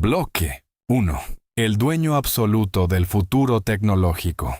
Bloque 1. El dueño absoluto del futuro tecnológico.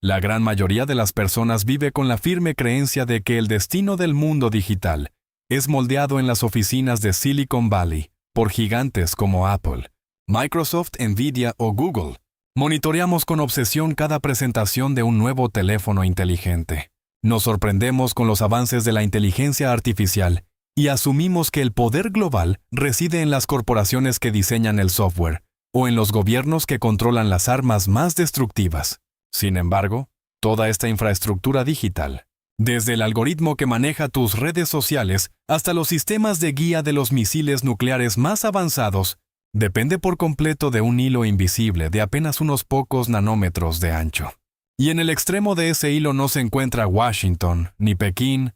La gran mayoría de las personas vive con la firme creencia de que el destino del mundo digital es moldeado en las oficinas de Silicon Valley por gigantes como Apple, Microsoft, Nvidia o Google. Monitoreamos con obsesión cada presentación de un nuevo teléfono inteligente. Nos sorprendemos con los avances de la inteligencia artificial y asumimos que el poder global reside en las corporaciones que diseñan el software o en los gobiernos que controlan las armas más destructivas. Sin embargo, toda esta infraestructura digital, desde el algoritmo que maneja tus redes sociales hasta los sistemas de guía de los misiles nucleares más avanzados, depende por completo de un hilo invisible de apenas unos pocos nanómetros de ancho. Y en el extremo de ese hilo no se encuentra Washington, ni Pekín,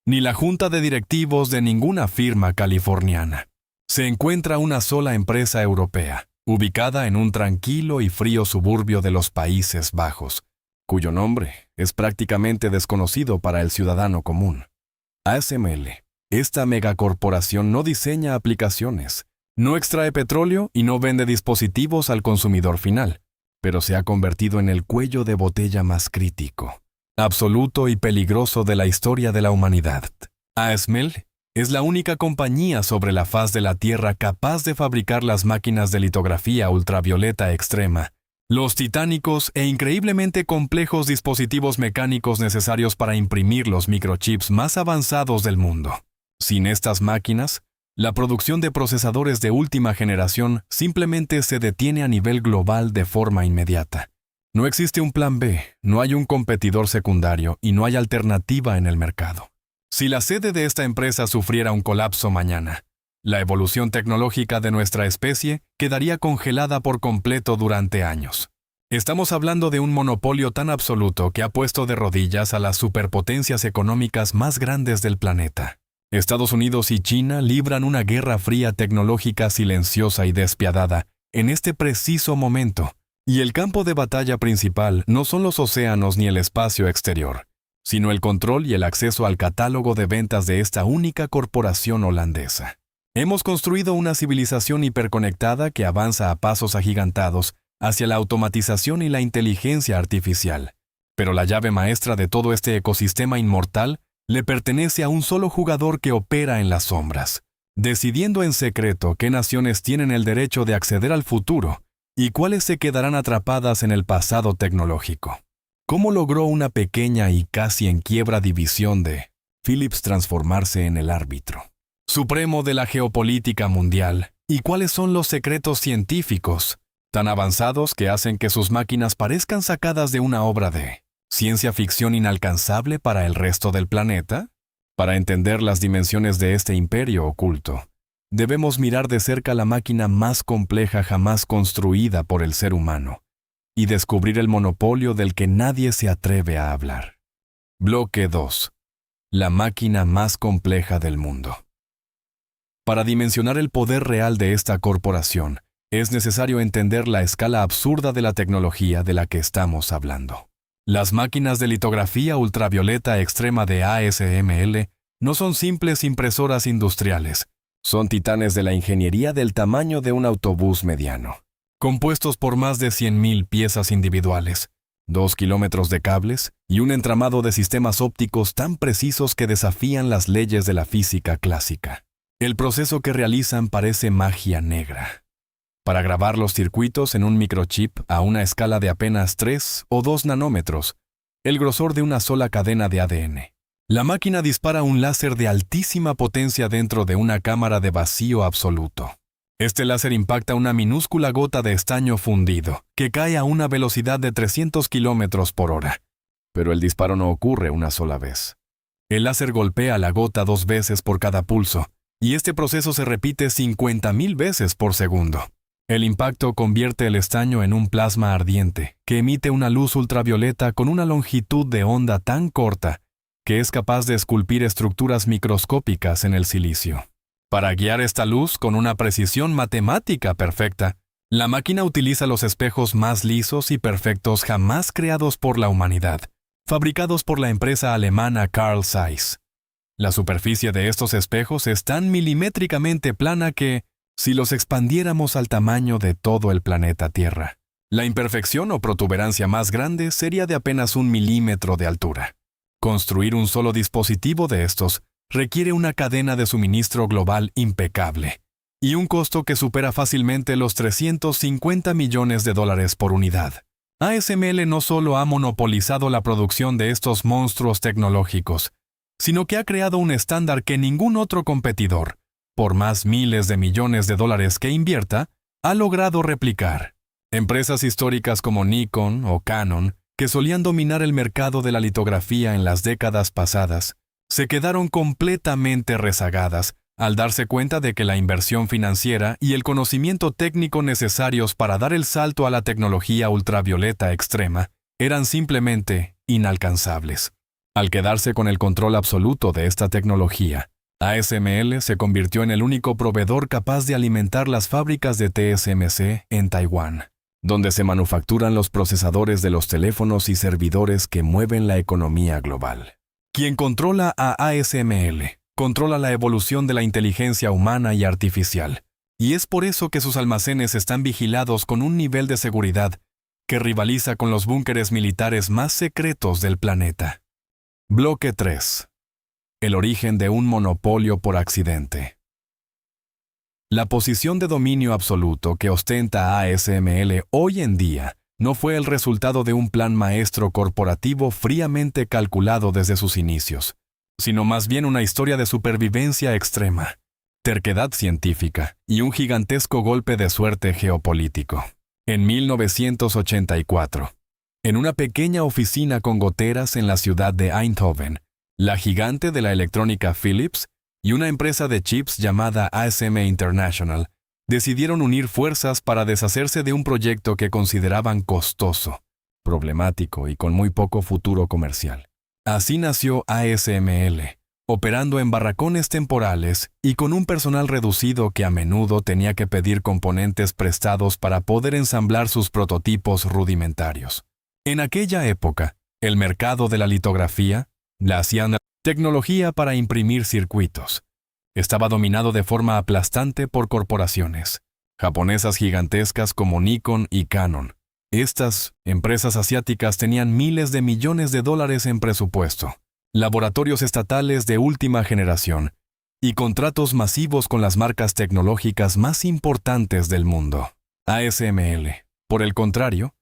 ni la junta de directivos de ninguna firma californiana. Se encuentra una sola empresa europea, ubicada en un tranquilo y frío suburbio de los Países Bajos, cuyo nombre es prácticamente desconocido para el ciudadano común. ASML. Esta megacorporación no diseña aplicaciones, no extrae petróleo y no vende dispositivos al consumidor final, pero se ha convertido en el cuello de botella más crítico, absoluto y peligroso de la historia de la humanidad. ASML es la única compañía sobre la faz de la Tierra capaz de fabricar las máquinas de litografía ultravioleta extrema, los titánicos e increíblemente complejos dispositivos mecánicos necesarios para imprimir los microchips más avanzados del mundo. Sin estas máquinas, la producción de procesadores de última generación simplemente se detiene a nivel global de forma inmediata. No existe un plan B, no hay un competidor secundario y no hay alternativa en el mercado. Si la sede de esta empresa sufriera un colapso mañana, la evolución tecnológica de nuestra especie quedaría congelada por completo durante años. Estamos hablando de un monopolio tan absoluto que ha puesto de rodillas a las superpotencias económicas más grandes del planeta. Estados Unidos y China libran una guerra fría tecnológica silenciosa y despiadada en este preciso momento, y el campo de batalla principal no son los océanos ni el espacio exterior, sino el control y el acceso al catálogo de ventas de esta única corporación holandesa. Hemos construido una civilización hiperconectada que avanza a pasos agigantados hacia la automatización y la inteligencia artificial, pero la llave maestra de todo este ecosistema inmortal le pertenece a un solo jugador que opera en las sombras, decidiendo en secreto qué naciones tienen el derecho de acceder al futuro y cuáles se quedarán atrapadas en el pasado tecnológico. ¿Cómo logró una pequeña y casi en quiebra división de Philips transformarse en el árbitro supremo de la geopolítica mundial? ¿Y cuáles son los secretos científicos tan avanzados que hacen que sus máquinas parezcan sacadas de una obra de ciencia ficción inalcanzable para el resto del planeta? Para entender las dimensiones de este imperio oculto, debemos mirar de cerca la máquina más compleja jamás construida por el ser humano y descubrir el monopolio del que nadie se atreve a hablar. Bloque 2. La máquina más compleja del mundo. Para dimensionar el poder real de esta corporación, es necesario entender la escala absurda de la tecnología de la que estamos hablando. Las máquinas de litografía ultravioleta extrema de ASML no son simples impresoras industriales, son titanes de la ingeniería del tamaño de un autobús mediano, compuestos por más de 100.000 piezas individuales, 2 kilómetros de cables y un entramado de sistemas ópticos tan precisos que desafían las leyes de la física clásica. El proceso que realizan parece magia negra. Para grabar los circuitos en un microchip a una escala de apenas 3 o 2 nanómetros, el grosor de una sola cadena de ADN. La máquina dispara un láser de altísima potencia dentro de una cámara de vacío absoluto. Este láser impacta una minúscula gota de estaño fundido, que cae a una velocidad de 300 kilómetros por hora. Pero el disparo no ocurre una sola vez. El láser golpea la gota 2 veces por cada pulso, y este proceso se repite 50.000 veces por segundo. El impacto convierte el estaño en un plasma ardiente, que emite una luz ultravioleta con una longitud de onda tan corta que es capaz de esculpir estructuras microscópicas en el silicio. Para guiar esta luz con una precisión matemática perfecta, la máquina utiliza los espejos más lisos y perfectos jamás creados por la humanidad, fabricados por la empresa alemana Carl Zeiss. La superficie de estos espejos es tan milimétricamente plana que, si los expandiéramos al tamaño de todo el planeta Tierra. La imperfección o protuberancia más grande sería de apenas 1 milímetro de altura. Construir un solo dispositivo de estos requiere una cadena de suministro global impecable y un costo que supera fácilmente los $350 millones por unidad. ASML no solo ha monopolizado la producción de estos monstruos tecnológicos, sino que ha creado un estándar que ningún otro competidor, por más miles de millones de dólares que invierta, ha logrado replicar. Empresas históricas como Nikon o Canon, que solían dominar el mercado de la litografía en las décadas pasadas, se quedaron completamente rezagadas al darse cuenta de que la inversión financiera y el conocimiento técnico necesarios para dar el salto a la tecnología ultravioleta extrema eran simplemente inalcanzables. Al quedarse con el control absoluto de esta tecnología, ASML se convirtió en el único proveedor capaz de alimentar las fábricas de TSMC en Taiwán, donde se manufacturan los procesadores de los teléfonos y servidores que mueven la economía global. Quien controla a ASML, controla la evolución de la inteligencia humana y artificial, y es por eso que sus almacenes están vigilados con un nivel de seguridad que rivaliza con los búnkeres militares más secretos del planeta. Bloque 3. El origen de un monopolio por accidente. La posición de dominio absoluto que ostenta ASML hoy en día no fue el resultado de un plan maestro corporativo fríamente calculado desde sus inicios, sino más bien una historia de supervivencia extrema, terquedad científica y un gigantesco golpe de suerte geopolítico. En 1984, en una pequeña oficina con goteras en la ciudad de Eindhoven, la gigante de la electrónica Philips y una empresa de chips llamada ASM International decidieron unir fuerzas para deshacerse de un proyecto que consideraban costoso, problemático y con muy poco futuro comercial. Así nació ASML, operando en barracones temporales y con un personal reducido que a menudo tenía que pedir componentes prestados para poder ensamblar sus prototipos rudimentarios. En aquella época, el mercado de la litografía, la tecnología para imprimir circuitos, estaba dominado de forma aplastante por corporaciones japonesas gigantescas como Nikon y Canon. Estas empresas asiáticas tenían miles de millones de dólares en presupuesto, laboratorios estatales de última generación y contratos masivos con las marcas tecnológicas más importantes del mundo. ASML, por el contrario,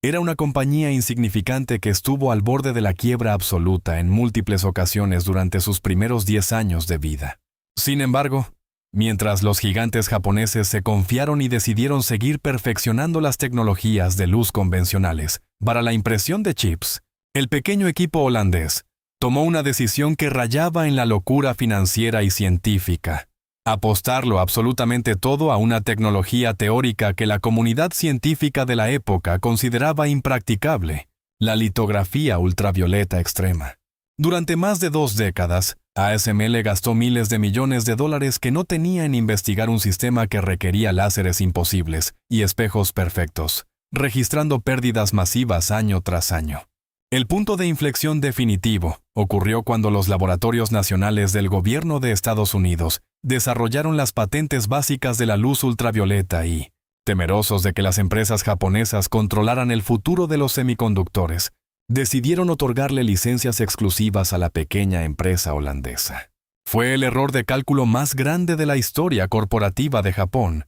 era una compañía insignificante que estuvo al borde de la quiebra absoluta en múltiples ocasiones durante sus primeros 10 años de vida. Sin embargo, mientras los gigantes japoneses se confiaron y decidieron seguir perfeccionando las tecnologías de luz convencionales para la impresión de chips, el pequeño equipo holandés tomó una decisión que rayaba en la locura financiera y científica: apostarlo absolutamente todo a una tecnología teórica que la comunidad científica de la época consideraba impracticable: la litografía ultravioleta extrema. Durante más de 2 décadas, ASML gastó miles de millones de dólares que no tenía en investigar un sistema que requería láseres imposibles y espejos perfectos, registrando pérdidas masivas año tras año. El punto de inflexión definitivo ocurrió cuando los laboratorios nacionales del gobierno de Estados Unidos desarrollaron las patentes básicas de la luz ultravioleta y, temerosos de que las empresas japonesas controlaran el futuro de los semiconductores, decidieron otorgarle licencias exclusivas a la pequeña empresa holandesa. Fue el error de cálculo más grande de la historia corporativa de Japón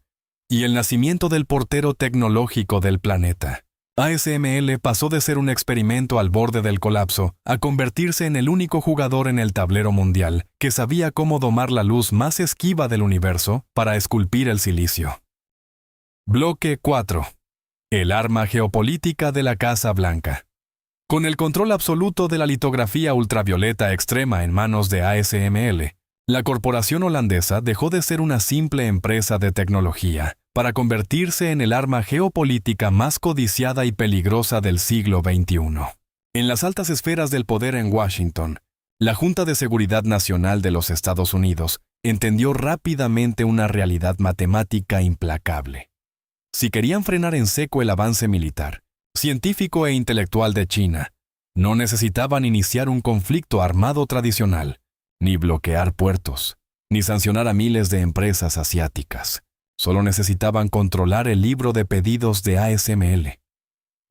y el nacimiento del portero tecnológico del planeta. ASML pasó de ser un experimento al borde del colapso a convertirse en el único jugador en el tablero mundial que sabía cómo domar la luz más esquiva del universo para esculpir el silicio. Bloque 4. El arma geopolítica de la Casa Blanca. Con el control absoluto de la litografía ultravioleta extrema en manos de ASML, la corporación holandesa dejó de ser una simple empresa de tecnología para convertirse en el arma geopolítica más codiciada y peligrosa del siglo XXI. En las altas esferas del poder en Washington, la Junta de Seguridad Nacional de los Estados Unidos entendió rápidamente una realidad matemática implacable. Si querían frenar en seco el avance militar, científico e intelectual de China, no necesitaban iniciar un conflicto armado tradicional, ni bloquear puertos, ni sancionar a miles de empresas asiáticas. Solo necesitaban controlar el libro de pedidos de ASML.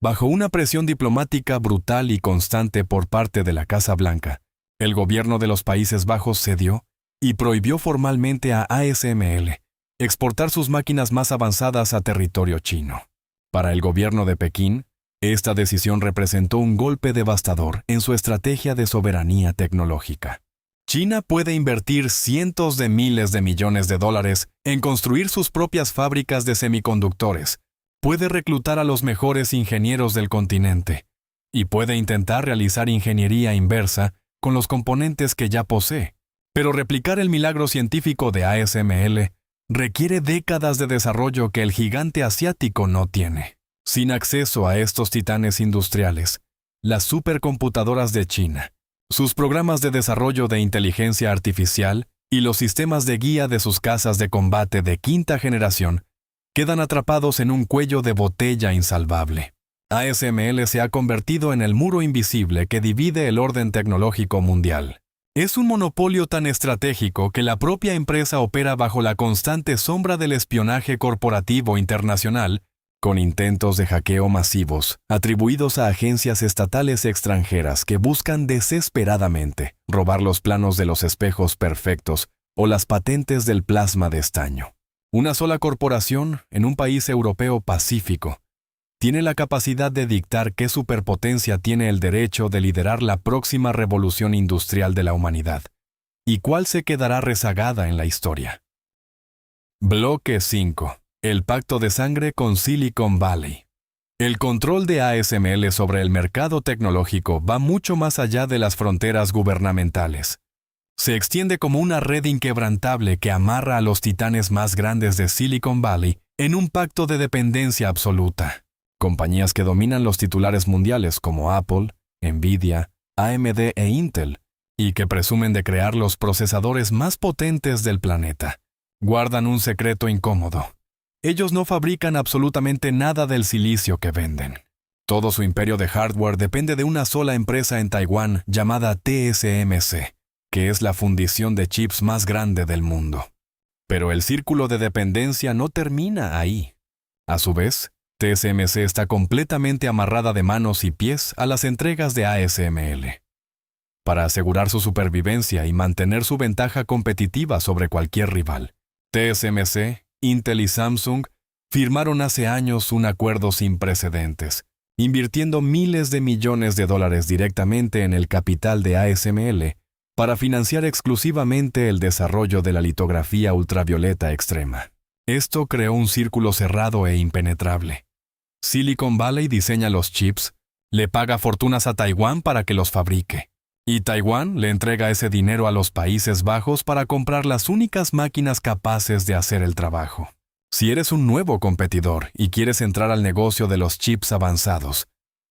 Bajo una presión diplomática brutal y constante por parte de la Casa Blanca, el gobierno de los Países Bajos cedió y prohibió formalmente a ASML exportar sus máquinas más avanzadas a territorio chino. Para el gobierno de Pekín, esta decisión representó un golpe devastador en su estrategia de soberanía tecnológica. China puede invertir cientos de miles de millones de dólares en construir sus propias fábricas de semiconductores, puede reclutar a los mejores ingenieros del continente y puede intentar realizar ingeniería inversa con los componentes que ya posee. Pero replicar el milagro científico de ASML requiere décadas de desarrollo que el gigante asiático no tiene. Sin acceso a estos titanes industriales, las supercomputadoras de China, sus programas de desarrollo de inteligencia artificial y los sistemas de guía de sus casas de combate de quinta generación quedan atrapados en un cuello de botella insalvable. ASML se ha convertido en el muro invisible que divide el orden tecnológico mundial. Es un monopolio tan estratégico que la propia empresa opera bajo la constante sombra del espionaje corporativo internacional, con intentos de hackeo masivos atribuidos a agencias estatales extranjeras que buscan desesperadamente robar los planos de los espejos perfectos o las patentes del plasma de estaño. Una sola corporación, en un país europeo pacífico, tiene la capacidad de dictar qué superpotencia tiene el derecho de liderar la próxima revolución industrial de la humanidad y cuál se quedará rezagada en la historia. Bloque 5. El pacto de sangre con Silicon Valley. El control de ASML sobre el mercado tecnológico va mucho más allá de las fronteras gubernamentales. Se extiende como una red inquebrantable que amarra a los titanes más grandes de Silicon Valley en un pacto de dependencia absoluta. Compañías que dominan los titulares mundiales como Apple, Nvidia, AMD e Intel, y que presumen de crear los procesadores más potentes del planeta, guardan un secreto incómodo. Ellos no fabrican absolutamente nada del silicio que venden. Todo su imperio de hardware depende de una sola empresa en Taiwán llamada TSMC, que es la fundición de chips más grande del mundo. Pero el círculo de dependencia no termina ahí. A su vez, TSMC está completamente amarrada de manos y pies a las entregas de ASML. Para asegurar su supervivencia y mantener su ventaja competitiva sobre cualquier rival, TSMC, Intel y Samsung firmaron hace años un acuerdo sin precedentes, invirtiendo miles de millones de dólares directamente en el capital de ASML para financiar exclusivamente el desarrollo de la litografía ultravioleta extrema. Esto creó un círculo cerrado e impenetrable. Silicon Valley diseña los chips, le paga fortunas a Taiwán para que los fabrique, y Taiwán le entrega ese dinero a los Países Bajos para comprar las únicas máquinas capaces de hacer el trabajo. Si eres un nuevo competidor y quieres entrar al negocio de los chips avanzados,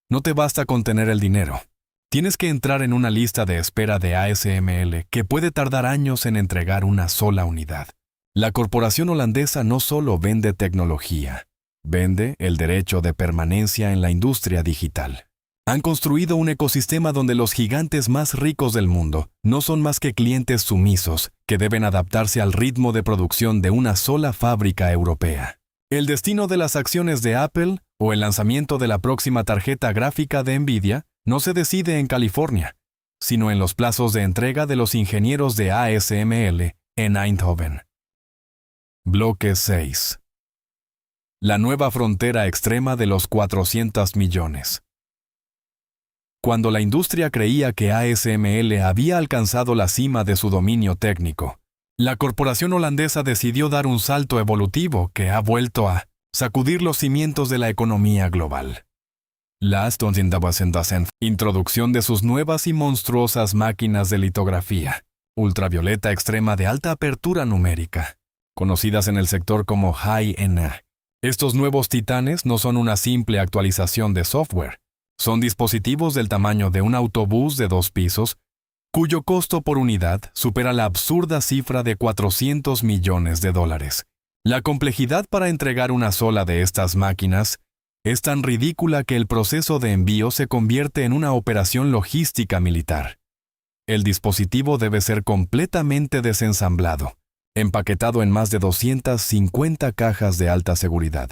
no te basta con tener el dinero. Tienes que entrar en una lista de espera de ASML que puede tardar años en entregar una sola unidad. La corporación holandesa no solo vende tecnología, vende el derecho de permanencia en la industria digital. Han construido un ecosistema donde los gigantes más ricos del mundo no son más que clientes sumisos que deben adaptarse al ritmo de producción de una sola fábrica europea. El destino de las acciones de Apple o el lanzamiento de la próxima tarjeta gráfica de Nvidia no se decide en California, sino en los plazos de entrega de los ingenieros de ASML en Eindhoven. Bloque 6. La nueva frontera extrema de los 400 millones. Cuando la industria creía que ASML había alcanzado la cima de su dominio técnico, la corporación holandesa decidió dar un salto evolutivo que ha vuelto a sacudir los cimientos de la economía global. La introducción de sus nuevas y monstruosas máquinas de litografía, ultravioleta extrema de alta apertura numérica, conocidas en el sector como High-NA. Estos nuevos titanes no son una simple actualización de software. Son dispositivos del tamaño de un autobús de 2 pisos, cuyo costo por unidad supera la absurda cifra de 400 millones de dólares. La complejidad para entregar una sola de estas máquinas es tan ridícula que el proceso de envío se convierte en una operación logística militar. El dispositivo debe ser completamente desensamblado, empaquetado en más de 250 cajas de alta seguridad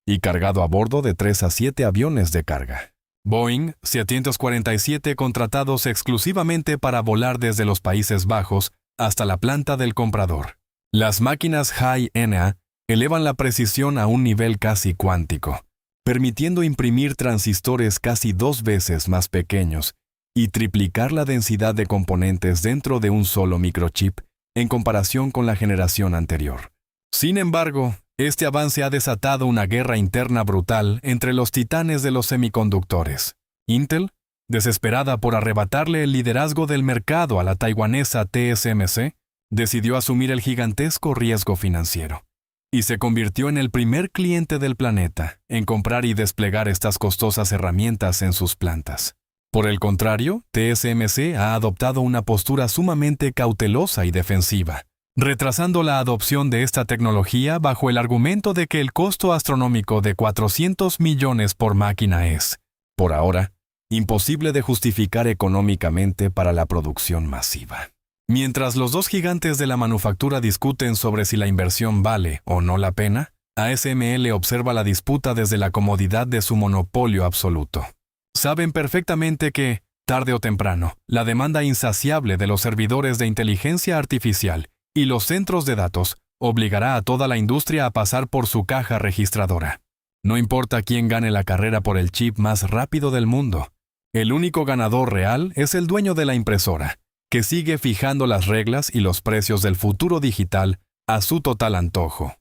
y cargado a bordo de 3 a 7 aviones de carga. Boeing 747 contratados exclusivamente para volar desde los Países Bajos hasta la planta del comprador. Las máquinas High-NA elevan la precisión a un nivel casi cuántico, permitiendo imprimir transistores casi 2 veces más pequeños y triplicar la densidad de componentes dentro de un solo microchip en comparación con la generación anterior. Sin embargo, este avance ha desatado una guerra interna brutal entre los titanes de los semiconductores. Intel, desesperada por arrebatarle el liderazgo del mercado a la taiwanesa TSMC, decidió asumir el gigantesco riesgo financiero y se convirtió en el primer cliente del planeta en comprar y desplegar estas costosas herramientas en sus plantas. Por el contrario, TSMC ha adoptado una postura sumamente cautelosa y defensiva, retrasando la adopción de esta tecnología bajo el argumento de que el costo astronómico de 400 millones por máquina es, por ahora, imposible de justificar económicamente para la producción masiva. Mientras los dos gigantes de la manufactura discuten sobre si la inversión vale o no la pena, ASML observa la disputa desde la comodidad de su monopolio absoluto. Saben perfectamente que, tarde o temprano, la demanda insaciable de los servidores de inteligencia artificial y los centros de datos obligará a toda la industria a pasar por su caja registradora. No importa quién gane la carrera por el chip más rápido del mundo, el único ganador real es el dueño de la impresora, que sigue fijando las reglas y los precios del futuro digital a su total antojo.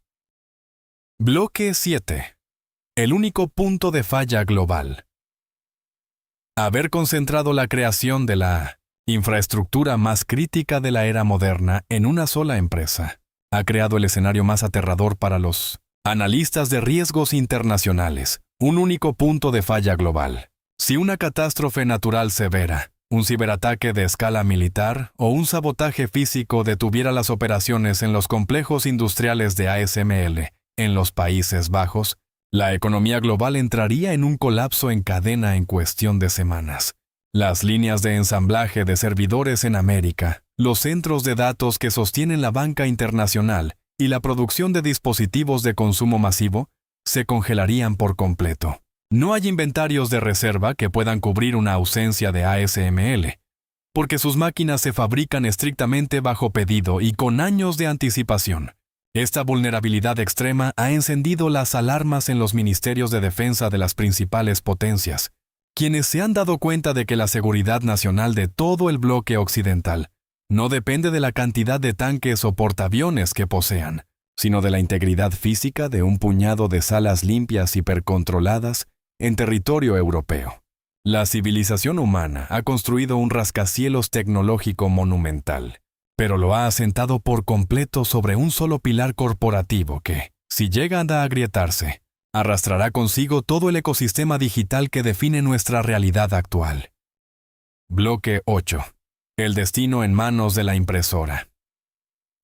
Bloque 7. El único punto de falla global. Haber concentrado la creación de la infraestructura más crítica de la era moderna en una sola empresa ha creado el escenario más aterrador para los analistas de riesgos internacionales, un único punto de falla global. Si una catástrofe natural severa, un ciberataque de escala militar o un sabotaje físico detuviera las operaciones en los complejos industriales de ASML en los Países Bajos, la economía global entraría en un colapso en cadena en cuestión de semanas. Las líneas de ensamblaje de servidores en América, los centros de datos que sostienen la banca internacional y la producción de dispositivos de consumo masivo se congelarían por completo. No hay inventarios de reserva que puedan cubrir una ausencia de ASML, porque sus máquinas se fabrican estrictamente bajo pedido y con años de anticipación. Esta vulnerabilidad extrema ha encendido las alarmas en los ministerios de defensa de las principales potencias, quienes se han dado cuenta de que la seguridad nacional de todo el bloque occidental no depende de la cantidad de tanques o portaaviones que posean, sino de la integridad física de un puñado de salas limpias hipercontroladas en territorio europeo. La civilización humana ha construido un rascacielos tecnológico monumental, pero lo ha asentado por completo sobre un solo pilar corporativo que, si llega a agrietarse, arrastrará consigo todo el ecosistema digital que define nuestra realidad actual. Bloque 8. El destino en manos de la impresora.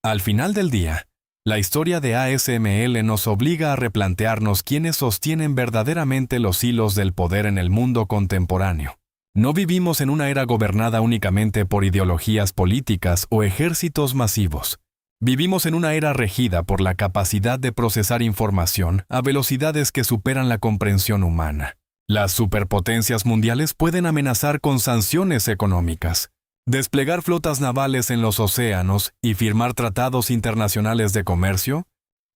Al final del día, la historia de ASML nos obliga a replantearnos quiénes sostienen verdaderamente los hilos del poder en el mundo contemporáneo. No vivimos en una era gobernada únicamente por ideologías políticas o ejércitos masivos. Vivimos en una era regida por la capacidad de procesar información a velocidades que superan la comprensión humana. Las superpotencias mundiales pueden amenazar con sanciones económicas, desplegar flotas navales en los océanos y firmar tratados internacionales de comercio,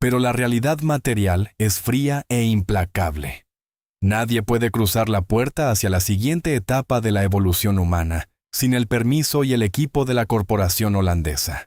pero la realidad material es fría e implacable. Nadie puede cruzar la puerta hacia la siguiente etapa de la evolución humana sin el permiso y el equipo de la corporación holandesa.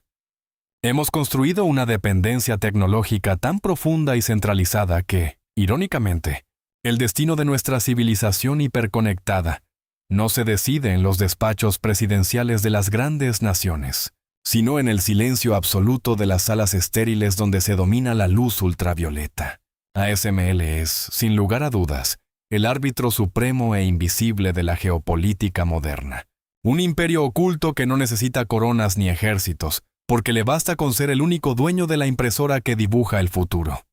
Hemos construido una dependencia tecnológica tan profunda y centralizada que, irónicamente, el destino de nuestra civilización hiperconectada no se decide en los despachos presidenciales de las grandes naciones, sino en el silencio absoluto de las salas estériles donde se domina la luz ultravioleta. ASML es, sin lugar a dudas, el árbitro supremo e invisible de la geopolítica moderna. Un imperio oculto que no necesita coronas ni ejércitos, porque le basta con ser el único dueño de la impresora que dibuja el futuro.